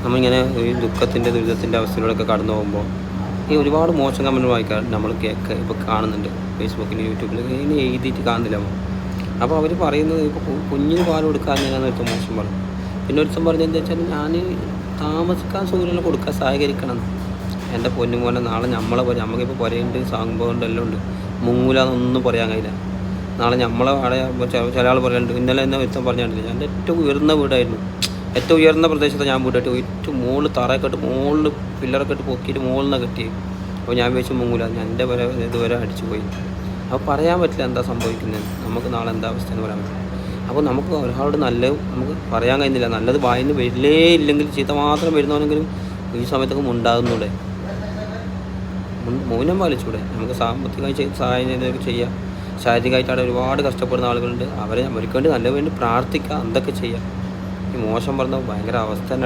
നമ്മളിങ്ങനെ ഈ ദുഃഖത്തിൻ്റെ ദുരിതത്തിൻ്റെ അവസ്ഥയിലൂടെയൊക്കെ കടന്നു പോകുമ്പോൾ ഈ ഒരുപാട് മോശം കമൻറ്റ് വായിക്കാൻ നമ്മൾ ഇപ്പോൾ കാണുന്നുണ്ട്. ഫേസ്ബുക്കിൽ യൂട്യൂബിൽ ഇങ്ങനെ എഴുതിയിട്ട് കാണുന്നില്ല നമ്മൾ. അപ്പോൾ അവർ പറയുന്നത് ഇപ്പോൾ കുഞ്ഞിന് പാൽ കൊടുക്കാമെന്നാണ് ഒരുത്തം മോശം പറഞ്ഞു. പിന്നെ ഒരുത്തം പറഞ്ഞത് എന്താ വെച്ചാൽ ഞാൻ താമസിക്കാൻ സൗകര്യങ്ങൾ കൊടുക്കാൻ സഹകരിക്കണം. എൻ്റെ പൊന്നുമോനെ നാളെ നമുക്കിപ്പോൾ പുരയുണ്ട്, സംഭവമുണ്ട്, എല്ലാം ഉണ്ട്, മുങ്ങൂലെന്നൊന്നും പറയാൻ കഴിയില്ല. നാളെ നമ്മളെ അവിടെ ചില ആൾ പറയുന്നുണ്ട്. ഇന്നലെ എന്നെ ഒരുത്തം പറഞ്ഞിട്ടില്ല, എൻ്റെ ഏറ്റവും ഉയർന്ന വീടായിരുന്നു, ഏറ്റവും ഉയർന്ന പ്രദേശത്ത് ഞാൻ വീട്ടിട്ട് ഏറ്റവും മുകളിൽ തറയൊക്കെ ഇട്ട് മുകളിൽ പില്ലറൊക്കെ ഇട്ട് പൊക്കിയിട്ട് മുകളിൽ നിന്ന് കെട്ടി. അപ്പോൾ ഞാൻ വെച്ച് മുങ്ങൂല, ഞാൻ എൻ്റെ വരെ ഇതുവരെ അടിച്ചു പോയി. അപ്പോൾ പറയാൻ പറ്റില്ല എന്താ സംഭവിക്കുന്നത്, നമുക്ക് നാളെ എന്താ അവസ്ഥ എന്ന് പറയാൻ പറ്റില്ല. അപ്പോൾ നമുക്ക് ഒരാളോട് നല്ലത് നമുക്ക് പറയാൻ കഴിയുന്നില്ല. നല്ലത് വായിന്ന് വരില്ലേ ഇല്ലെങ്കിൽ ചീത്ത മാത്രം വരുന്നവനെങ്കിലും ഈ സമയത്തൊക്കെ ഉണ്ടാകുന്നൂടെ, മൗനം പാലിച്ചൂടെ? നമുക്ക് സാമ്പത്തികമായി സഹായം ചെയ്തൊക്കെ ചെയ്യാം. ശാരീരികമായിട്ട് അവിടെ ഒരുപാട് കഷ്ടപ്പെടുന്ന ആളുകളുണ്ട്, അവർക്ക് വേണ്ടി നല്ല വേണ്ടി പ്രാർത്ഥിക്കുക, എന്തൊക്കെ ചെയ്യാം. ഈ മോശം പറഞ്ഞ ഭയങ്കര അവസ്ഥ തന്നെ.